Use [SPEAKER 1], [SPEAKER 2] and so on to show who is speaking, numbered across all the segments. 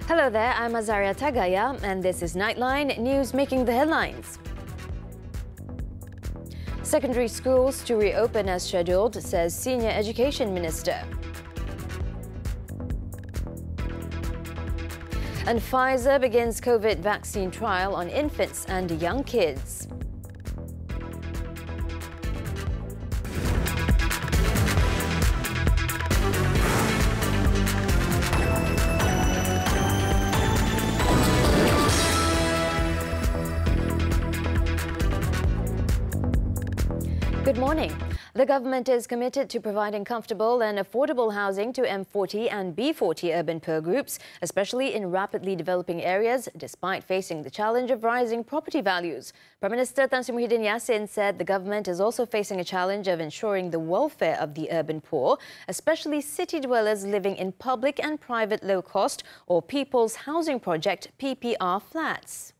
[SPEAKER 1] Hello there, I'm Azaria Tagaya and this is Nightline, news making the headlines. Secondary schools to reopen as scheduled, says Senior Education Minister. And Pfizer begins COVID vaccine trial on infants and young kids. Good morning. The government is committed to providing comfortable and affordable housing to M40 and B40 urban poor groups, especially in rapidly developing areas, despite facing the challenge of rising property values. Prime Minister Tan Sri Muhyiddin Yassin said the government is also facing a challenge of ensuring the welfare of the urban poor, especially city dwellers living in public and private low-cost or People's Housing Project PPR flats.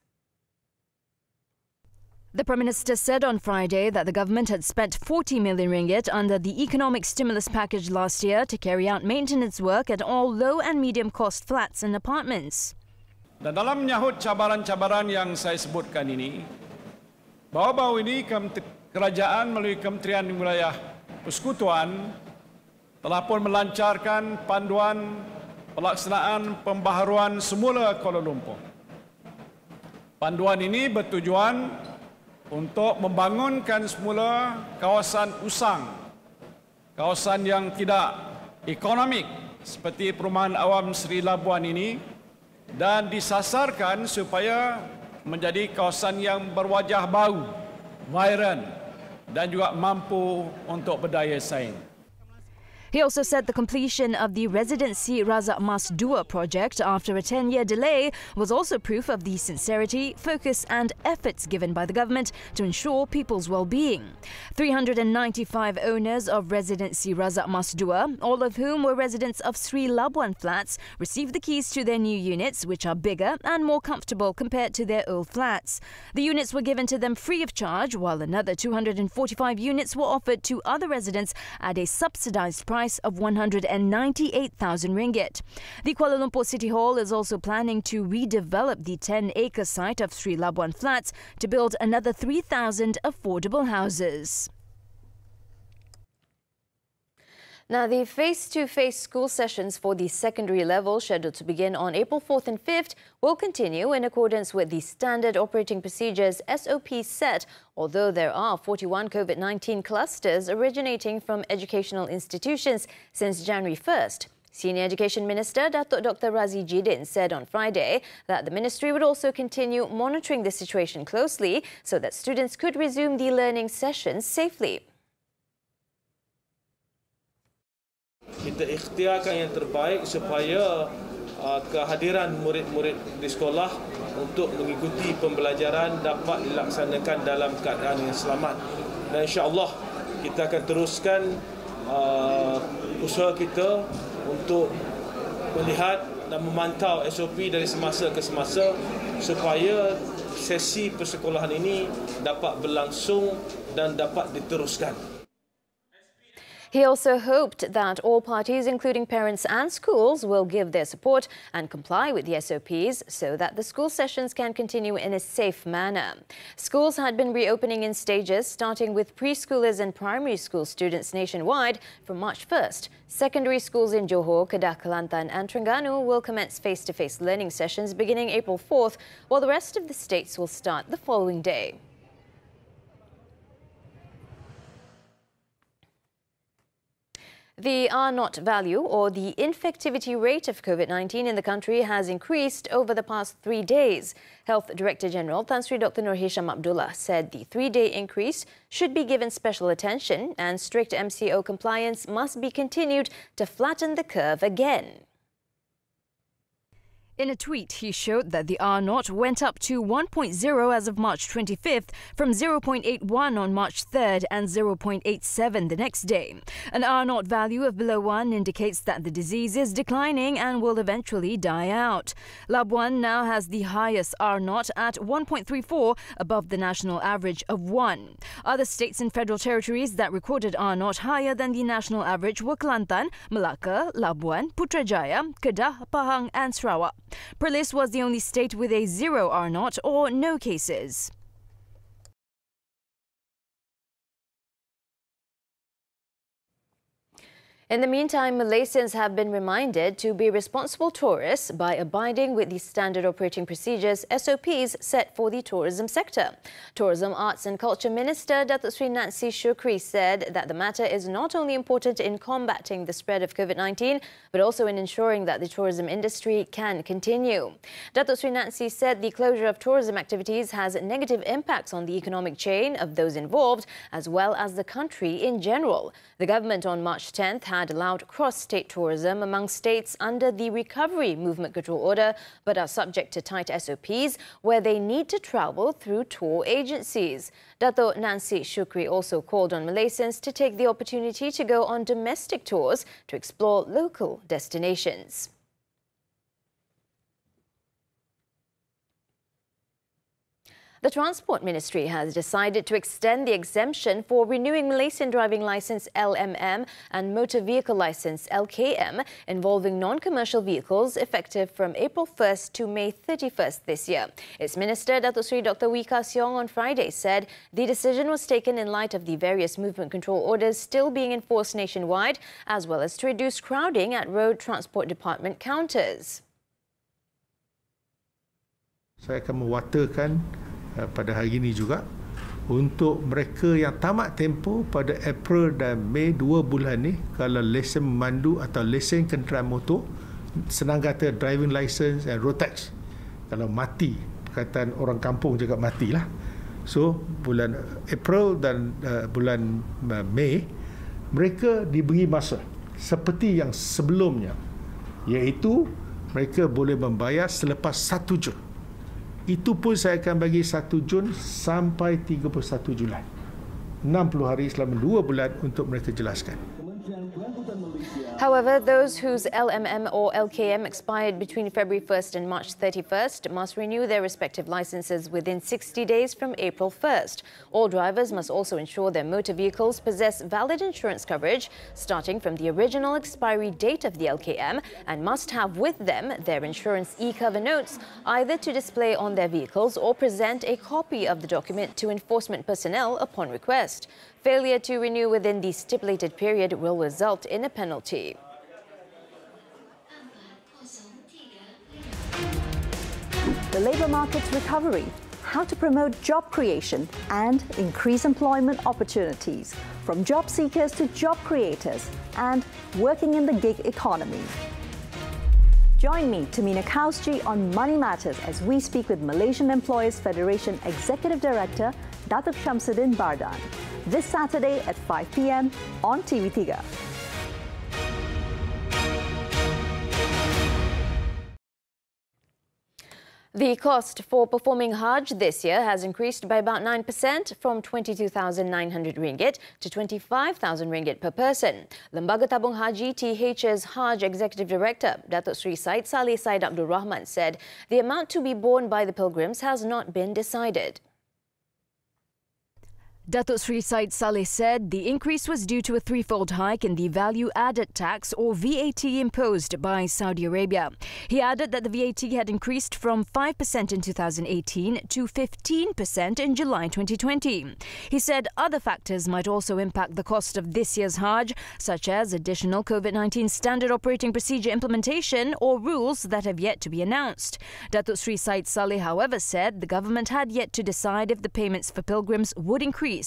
[SPEAKER 1] The Prime Minister said on Friday that the government had spent 40 million ringgit under the economic stimulus package last year to carry out maintenance work at all low and medium cost flats and apartments.
[SPEAKER 2] Dan dalam menyahut cabaran-cabaran yang saya sebutkan ini, bahawa ini kerajaan melalui Kementerian Wilayah Persekutuan telah pun melancarkan panduan pelaksanaan pembaharuan semula Kuala Lumpur. Panduan ini bertujuan untuk membangunkan semula kawasan usang, kawasan yang tidak ekonomik seperti perumahan awam Sri Labuan ini, dan disasarkan supaya menjadi kawasan yang berwajah baru, vibrant dan juga mampu untuk berdaya saing.
[SPEAKER 1] He also said the completion of the Residency Razak Mas 2 project after a 10-year delay was also proof of the sincerity, focus and efforts given by the government to ensure people's well-being. 395 owners of Residency Razak Mas 2, all of whom were residents of Sri Labuan flats, received the keys to their new units, which are bigger and more comfortable compared to their old flats. The units were given to them free of charge, while another 245 units were offered to other residents at a subsidized price of 198,000 ringgit. The Kuala Lumpur City Hall is also planning to redevelop the 10-acre site of Sri Labuan flats to build another 3,000 affordable houses. Now, the face-to-face school sessions for the secondary level, scheduled to begin on April 4th and 5th, will continue in accordance with the Standard Operating Procedures SOP set, although there are 41 COVID-19 clusters originating from educational institutions since January 1st. Senior Education Minister Datuk Dr. Razi Jidin said on Friday that the ministry would also continue monitoring the situation closely so that students could resume the learning sessions safely.
[SPEAKER 3] Kita ikhtiarkan yang terbaik supaya kehadiran murid-murid di sekolah untuk mengikuti pembelajaran dapat dilaksanakan dalam keadaan yang selamat. Dan insya-Allah kita akan teruskan usaha kita untuk melihat dan memantau SOP dari semasa ke semasa supaya sesi persekolahan ini dapat berlangsung dan dapat diteruskan.
[SPEAKER 1] He also hoped that all parties, including parents and schools, will give their support and comply with the SOPs so that the school sessions can continue in a safe manner. Schools had been reopening in stages, starting with preschoolers and primary school students nationwide from March 1st. Secondary schools in Johor, Kedah, Kelantan and Terengganu will commence face-to-face learning sessions beginning April 4th, while the rest of the states will start the following day. The R0 value, or the infectivity rate of COVID-19 in the country, has increased over the past 3 days. Health Director General Tan Sri Dr. Nur Hisham Abdullah said the 3-day increase should be given special attention and strict MCO compliance must be continued to flatten the curve again. In a tweet, he showed that the R0 went up to 1.0 as of March 25th from 0.81 on March 3rd and 0.87 the next day. An R0 value of below 1 indicates that the disease is declining and will eventually die out. Labuan now has the highest R0 at 1.34, above the national average of 1. Other states and federal territories that recorded R0 higher than the national average were Kelantan, Malacca, Labuan, Putrajaya, Kedah, Pahang and Sarawak. Perlis was the only state with a 0 R0 or no cases. In the meantime, Malaysians have been reminded to be responsible tourists by abiding with the standard operating procedures (SOPs) set for the tourism sector. Tourism, Arts and Culture Minister Datuk Sri Nancy Shukri said that the matter is not only important in combating the spread of COVID-19, but also in ensuring that the tourism industry can continue. Datuk Sri Nancy said the closure of tourism activities has negative impacts on the economic chain of those involved, as well as the country in general. The government on March 10th had allowed cross-state tourism among states under the Recovery Movement Control Order, but are subject to tight SOPs where they need to travel through tour agencies. Dato' Nancy Shukri also called on Malaysians to take the opportunity to go on domestic tours to explore local destinations. The Transport Ministry has decided to extend the exemption for renewing Malaysian driving licence LMM and motor vehicle licence LKM involving non-commercial vehicles effective from April 1st to May 31st this year. Its Minister, Datuk Sri Dr. Wee Ka Siong, on Friday said the decision was taken in light of the various movement control orders still being enforced nationwide, as well as to reduce crowding at Road Transport Department counters.
[SPEAKER 4] Saya akan mewaterkan pada hari ini juga untuk mereka yang tamat tempoh pada April dan Mei 2 bulan ni, kalau lesen memandu atau lesen kenderaan motor, senang kata driving license and road tax, kalau mati, perkataan orang kampung juga matilah. So bulan April dan bulan Mei mereka diberi masa seperti yang sebelumnya, iaitu mereka boleh membayar selepas 1 Jun. Itu pun saya akan bagi 1 Jun sampai 31 Julai. 60 hari selama 2 bulan untuk mereka jelaskan.
[SPEAKER 1] However, those whose LMM or LKM expired between February 1st and March 31st must renew their respective licenses within 60 days from April 1st. All drivers must also ensure their motor vehicles possess valid insurance coverage starting from the original expiry date of the LKM and must have with them their insurance e-cover notes, either to display on their vehicles or present a copy of the document to enforcement personnel upon request. Failure to renew within the stipulated period will result in a penalty.
[SPEAKER 5] The labour market's recovery, how to promote job creation and increase employment opportunities, from job seekers to job creators, and working in the gig economy. Join me, Tamina Kausji, on Money Matters as we speak with Malaysian Employers Federation Executive Director Datuk Shamsuddin Bardan. This Saturday at 5 p.m. on TV3.
[SPEAKER 1] The cost for performing Hajj this year has increased by about 9% from 22,900 ringgit to 25,000 ringgit per person. Lembaga Tabung Haji TH's Hajj Executive Director, Datuk Sri Said Saleh Said Abdul Rahman, said the amount to be borne by the pilgrims has not been decided. Datuk Sri Said Saleh said the increase was due to a threefold hike in the value-added tax or VAT imposed by Saudi Arabia. He added that the VAT had increased from 5% in 2018 to 15% in July 2020. He said other factors might also impact the cost of this year's Hajj, such as additional COVID-19 standard operating procedure implementation or rules that have yet to be announced. Datuk Sri Said Saleh, however, said the government had yet to decide if the payments for pilgrims would increase.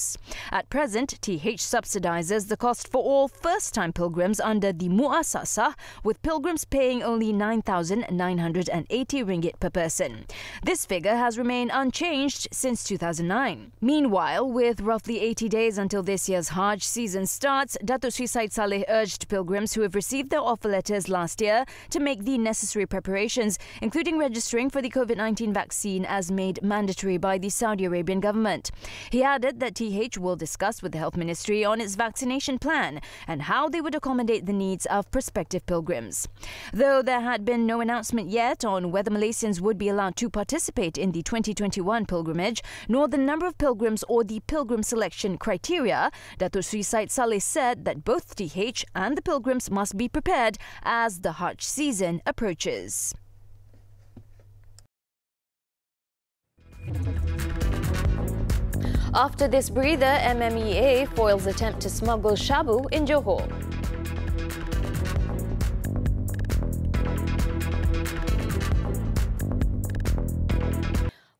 [SPEAKER 1] At present, TH subsidises the cost for all first-time pilgrims under the Mu'assasah, with pilgrims paying only 9,980 ringgit per person. This figure has remained unchanged since 2009. Meanwhile, with roughly 80 days until this year's Hajj season starts, Datuk Sri Said Saleh urged pilgrims who have received their offer letters last year to make the necessary preparations, including registering for the COVID-19 vaccine as made mandatory by the Saudi Arabian government. He added that TH will discuss with the Health Ministry on its vaccination plan and how they would accommodate the needs of prospective pilgrims. Though there had been no announcement yet on whether Malaysians would be allowed to participate in the 2021 pilgrimage, nor the number of pilgrims or the pilgrim selection criteria, Datuk Sri Said Saleh said that both TH and the pilgrims must be prepared as the Hajj season approaches. After this breather, MMEA foils attempt to smuggle shabu in Johor.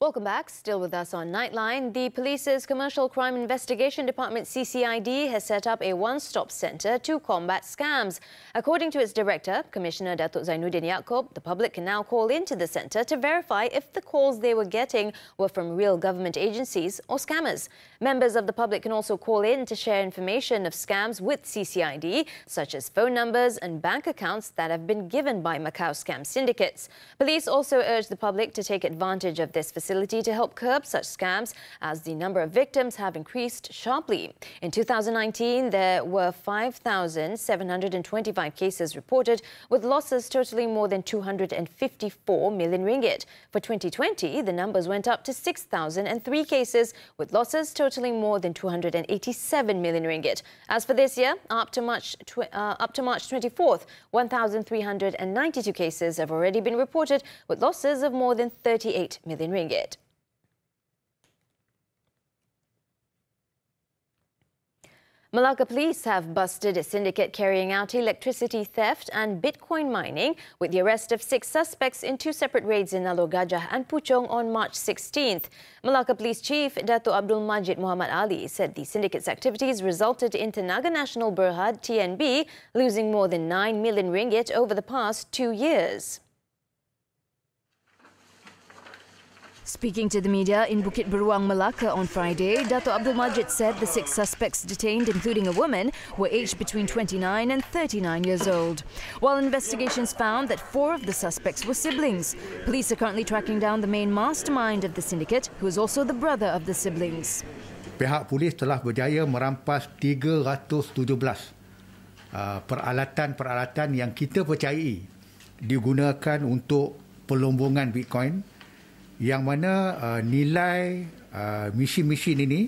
[SPEAKER 1] Welcome back. Still with us on Nightline. The Police's Commercial Crime Investigation Department CCID has set up a one-stop centre to combat scams. According to its director, Commissioner Datuk Zainuddin Yaakob, the public can now call into the centre to verify if the calls they were getting were from real government agencies or scammers. Members of the public can also call in to share information of scams with CCID, such as phone numbers and bank accounts that have been given by Macau scam syndicates. Police also urge the public to take advantage of this facility to help curb such scams, as the number of victims have increased sharply. In 2019, there were 5,725 cases reported, with losses totaling more than 254 million ringgit. For 2020, the numbers went up to 6,003 cases, with losses totaling more than 287 million ringgit. As for this year, up to March 24th, 1,392 cases have already been reported, with losses of more than 38 million ringgit. Malacca police have busted a syndicate carrying out electricity theft and Bitcoin mining, with the arrest of 6 suspects in 2 separate raids in Alor Gajah and Puchong on March 16th. Malacca Police Chief Datuk Abdul Majid Muhammad Ali said the syndicate's activities resulted in Tenaga Nasional Berhad (TNB) losing more than 9 million ringgit over the past 2 years. Speaking to the media in Bukit Beruang, Malacca on Friday, Datuk Abdul Majid said the 6 suspects detained, including a woman, were aged between 29 and 39 years old. While investigations found that 4 of the suspects were siblings, police are currently tracking down the main mastermind of the syndicate, who is also the brother of the siblings.
[SPEAKER 6] Pihak polis telah berjaya merampas 317 peralatan yang kita percayai digunakan untuk pelombongan Bitcoin, yang mana nilai mesin-mesin ini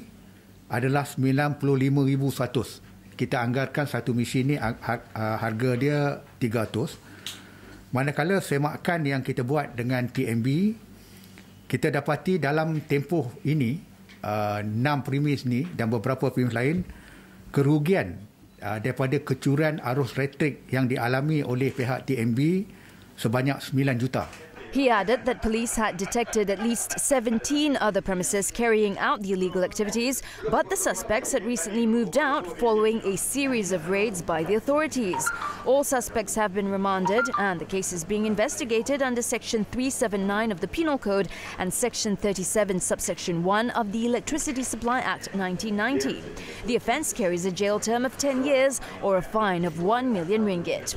[SPEAKER 6] adalah 95,100. Kita anggarkan satu mesin ini harga dia 300. Manakala semakan yang kita buat dengan TNB, kita dapati dalam tempoh ini 6 premis ni dan beberapa premis lain, kerugian daripada kecurangan arus elektrik yang dialami oleh pihak TNB sebanyak 9 juta.
[SPEAKER 1] He added that police had detected at least 17 other premises carrying out the illegal activities, but the suspects had recently moved out following a series of raids by the authorities. All suspects have been remanded, and the case is being investigated under Section 379 of the Penal Code and Section 37, Subsection 1 of the Electricity Supply Act 1990. The offence carries a jail term of 10 years or a fine of 1 million ringgit.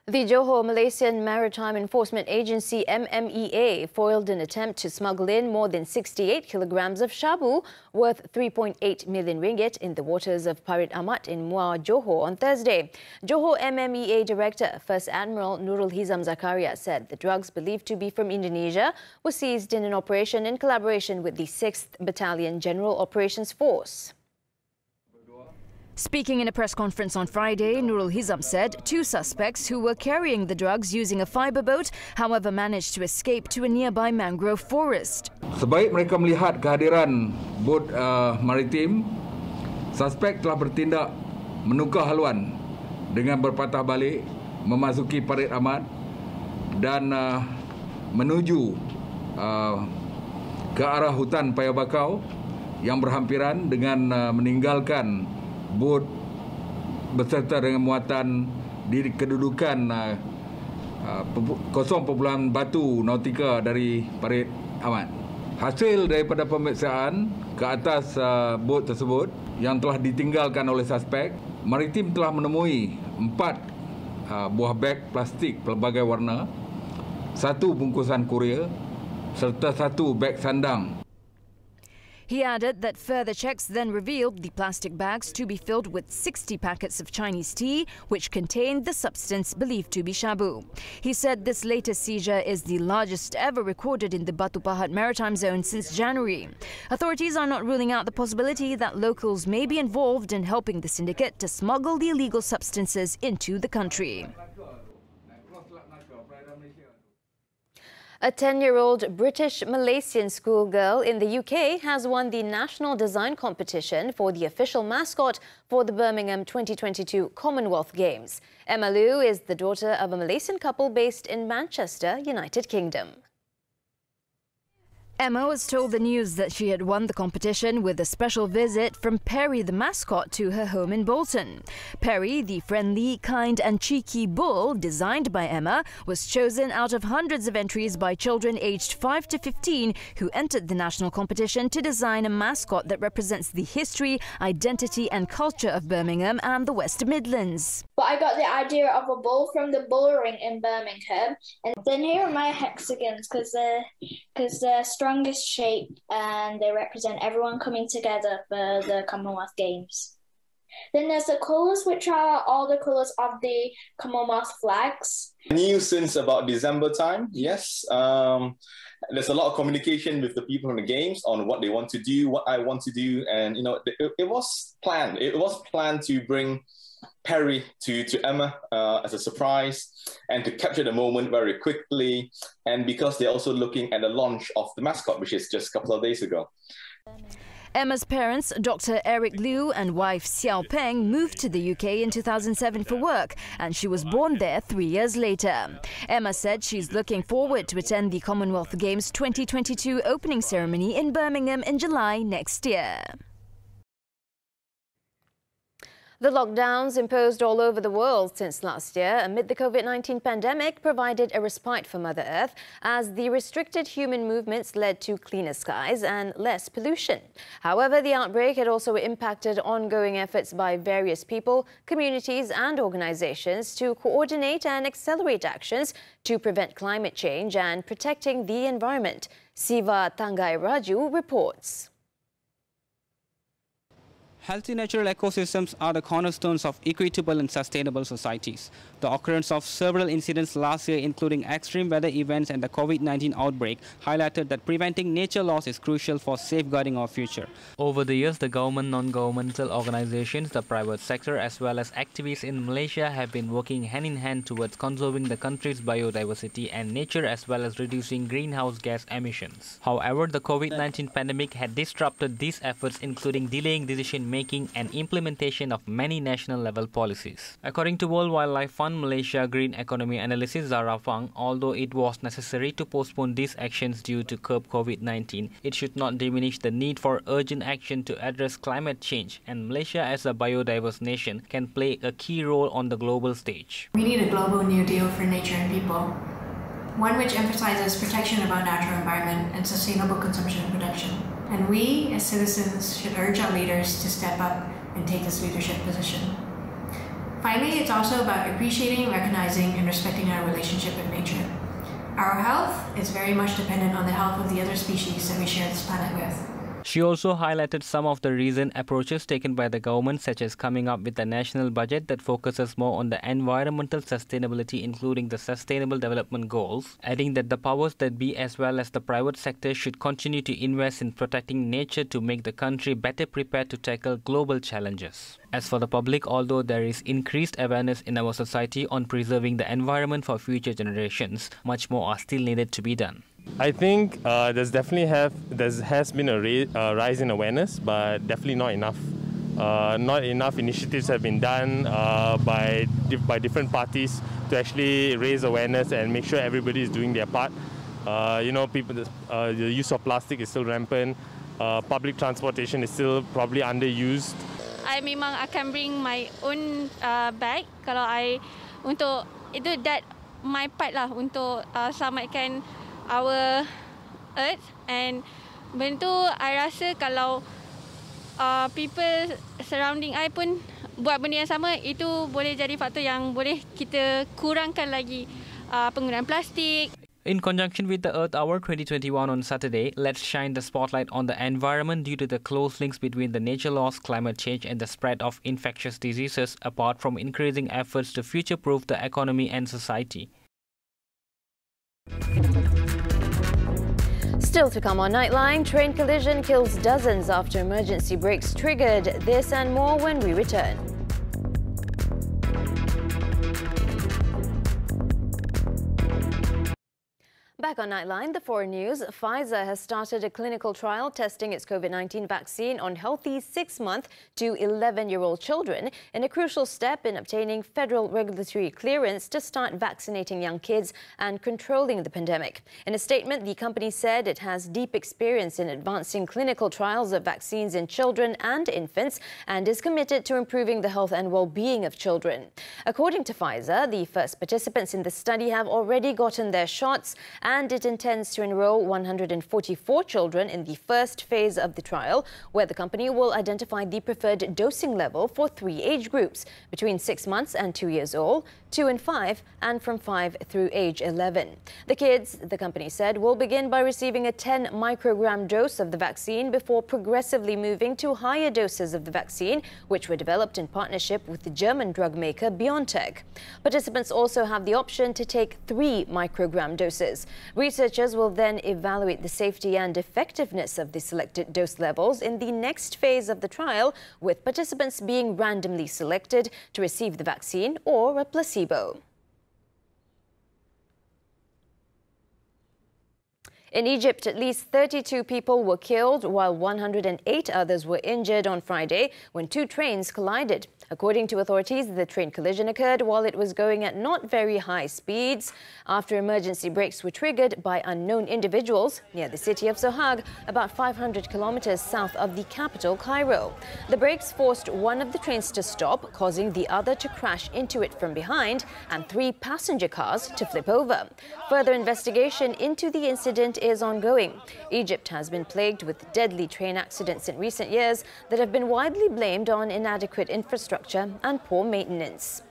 [SPEAKER 1] The Johor Malaysian Maritime Enforcement Agency MMEA foiled an attempt to smuggle in more than 68 kilograms of shabu worth 3.8 million ringgit in the waters of Parit Amat in Muar, Johor on Thursday. Johor MMEA Director First Admiral Nurul Hizam Zakaria said the drugs believed to be from Indonesia were seized in an operation in collaboration with the 6th Battalion General Operations Force. Speaking in a press conference on Friday, Nurul Hizam said 2 suspects who were carrying the drugs using a fibre boat, however, managed to escape to a nearby mangrove forest.
[SPEAKER 7] Sebaik mereka melihat kehadiran bot maritim, suspek telah bertindak menukar haluan dengan berpatah balik memasuki Parit Amat dan menuju ke arah hutan Paya Bakau yang berhampiran dengan meninggalkan bot beserta dengan muatan di kedudukan 0.1 batu nautika dari Parit Amat. Hasil daripada pemeriksaan ke atas bot tersebut yang telah ditinggalkan oleh suspek, maritim telah menemui 4 buah beg plastik pelbagai warna, 1 bungkusan Korea serta 1 beg sandang.
[SPEAKER 1] He added that further checks then revealed the plastic bags to be filled with 60 packets of Chinese tea, which contained the substance believed to be shabu. He said this latest seizure is the largest ever recorded in the Batu Pahat maritime zone since January. Authorities are not ruling out the possibility that locals may be involved in helping the syndicate to smuggle the illegal substances into the country. A 10-year-old British-Malaysian schoolgirl in the UK has won the national design competition for the official mascot for the Birmingham 2022 Commonwealth Games. Emma Liu is the daughter of a Malaysian couple based in Manchester, United Kingdom. Emma was told the news that she had won the competition with a special visit from Perry the mascot to her home in Bolton. Perry, the friendly, kind and cheeky bull designed by Emma, was chosen out of hundreds of entries by children aged 5 to 15 who entered the national competition to design a mascot that represents the history, identity and culture of Birmingham and the West Midlands.
[SPEAKER 8] But I got the idea of a bull from the bull ring in Birmingham, and then here are my hexagons because they're strongest shape and they represent everyone coming together for the Commonwealth Games. Then there's the colours, which are all the colours of the Commonwealth flags.
[SPEAKER 9] I knew since about December time, yes. There's a lot of communication with the people in the games on what they want to do, what I want to do, and it was planned. It was planned to bring Perry to Emma as a surprise and to capture the moment very quickly, and because they're also looking at the launch of the mascot, which is just a couple of days ago.
[SPEAKER 1] Emma's parents, Dr. Eric Liu and wife Xiao Peng, moved to the UK in 2007 for work, and she was born there 3 years later. Emma said she's looking forward to attend the Commonwealth Games 2022 opening ceremony in Birmingham in July next year. The lockdowns imposed all over the world since last year amid the COVID-19 pandemic provided a respite for Mother Earth as the restricted human movements led to cleaner skies and less pollution. However, the outbreak had also impacted ongoing efforts by various people, communities and organizations to coordinate and accelerate actions to prevent climate change and protecting the environment. Siva Tagaya reports.
[SPEAKER 10] Healthy natural ecosystems are the cornerstones of equitable and sustainable societies. The occurrence of several incidents last year, including extreme weather events and the COVID-19 outbreak, highlighted that preventing nature loss is crucial for safeguarding our future.
[SPEAKER 11] Over the years, the government, non-governmental organizations, the private sector as well as activists in Malaysia have been working hand-in-hand towards conserving the country's biodiversity and nature as well as reducing greenhouse gas emissions. However, the COVID-19 pandemic had disrupted these efforts, including delaying decision-making and implementation of many national-level policies. According to World Wildlife Fund Malaysia Green Economy Analysis Zara Fang, although it was necessary to postpone these actions due to curb COVID-19, it should not diminish the need for urgent action to address climate change, and Malaysia as a biodiverse nation can play a key role on the global stage.
[SPEAKER 12] We need a global new deal for nature and people, one which emphasizes protection of our natural environment and sustainable consumption and production. And we, as citizens, should urge our leaders to step up and take this leadership position. Finally, it's also about appreciating, recognizing, and respecting our relationship with nature. Our health is very much dependent on the health of the other species that we share this planet with.
[SPEAKER 11] She also highlighted some of the recent approaches taken by the government, such as coming up with a national budget that focuses more on the environmental sustainability, including the Sustainable Development Goals, adding that the powers that be as well as the private sector should continue to invest in protecting nature to make the country better prepared to tackle global challenges. As for the public, although there is increased awareness in our society on preserving the environment for future generations, much more are still needed to be done.
[SPEAKER 13] I think there has been a rise in awareness, but definitely not enough. Not enough initiatives have been done by different parties to actually raise awareness and make sure everybody is doing their part. The use of plastic is still rampant. Public transportation is still probably underused.
[SPEAKER 14] I memang akan bring my own bag kalau untuk itu that my part lah untuk selamatkan our earth, and benda tu I rasa kalau people surrounding I pun buat benda yang sama, itu boleh jadi faktor yang boleh kita kurangkan lagi penggunaan plastik.
[SPEAKER 11] In conjunction with the Earth Hour 2021 on Saturday, let's shine the spotlight on the environment due to the close links between the nature loss, climate change and the spread of infectious diseases, apart from increasing efforts to future-proof the economy and society.
[SPEAKER 1] Still to come on Nightline, train collision kills dozens after emergency brakes triggered. This and more when we return. Back on Nightline, the foreign news, Pfizer has started a clinical trial testing its COVID-19 vaccine on healthy 6-month to 11-year-old children in a crucial step in obtaining federal regulatory clearance to start vaccinating young kids and controlling the pandemic. In a statement, the company said it has deep experience in advancing clinical trials of vaccines in children and infants and is committed to improving the health and well-being of children. According to Pfizer, the first participants in the study have already gotten their shots, and it intends to enroll 144 children in the first phase of the trial, where the company will identify the preferred dosing level for 3 age groups between 6 months and 2 years old, 2 and 5, and from 5 through age 11. The kids, the company said, will begin by receiving a 10 microgram dose of the vaccine before progressively moving to higher doses of the vaccine, which were developed in partnership with the German drug maker BioNTech. Participants also have the option to take 3 microgram doses. Researchers will then evaluate the safety and effectiveness of the selected dose levels in the next phase of the trial, with participants being randomly selected to receive the vaccine or a placebo. In Egypt, at least 32 people were killed while 108 others were injured on Friday when 2 trains collided. According to authorities, the train collision occurred while it was going at not very high speeds after emergency brakes were triggered by unknown individuals near the city of Sohag, about 500 kilometers south of the capital, Cairo. The brakes forced one of the trains to stop, causing the other to crash into it from behind and 3 passenger cars to flip over. Further investigation into the incident is ongoing. Egypt has been plagued with deadly train accidents in recent years that have been widely blamed on inadequate infrastructure and poor maintenance.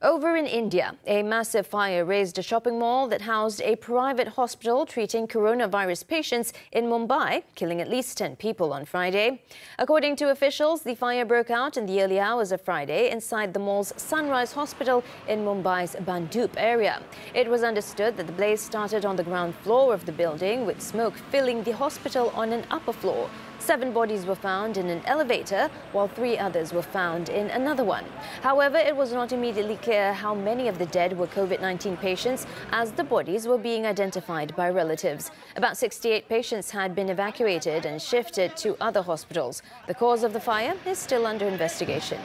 [SPEAKER 1] Over in India, a massive fire razed a shopping mall that housed a private hospital treating coronavirus patients in Mumbai, killing at least 10 people on Friday. According to officials, the fire broke out in the early hours of Friday inside the mall's Sunrise Hospital in Mumbai's Bandup area. It was understood that the blaze started on the ground floor of the building, with smoke filling the hospital on an upper floor. 7 bodies were found in an elevator, while 3 others were found in another one. However, it was not immediately clear how many of the dead were COVID-19 patients, as the bodies were being identified by relatives. About 68 patients had been evacuated and shifted to other hospitals. The cause of the fire is still under investigation.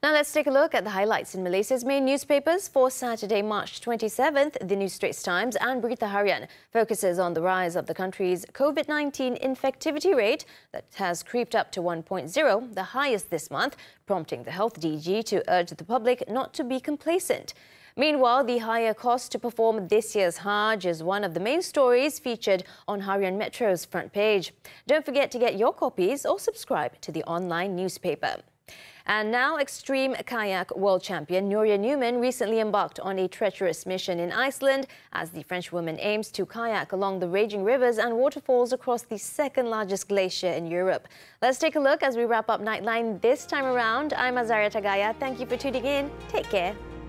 [SPEAKER 1] Now let's take a look at the highlights in Malaysia's main newspapers for Saturday, March 27th. The New Straits Times and Berita Harian focuses on the rise of the country's COVID-19 infectivity rate that has creeped up to 1.0, the highest this month, prompting the Health DG to urge the public not to be complacent. Meanwhile, the higher cost to perform this year's Hajj is one of the main stories featured on Harian Metro's front page. Don't forget to get your copies or subscribe to the online newspaper. And now, extreme kayak world champion Nuria Newman recently embarked on a treacherous mission in Iceland as the French woman aims to kayak along the raging rivers and waterfalls across the 2nd largest glacier in Europe. Let's take a look as we wrap up Nightline this time around. I'm Azaria Tagaya. Thank you for tuning in. Take care.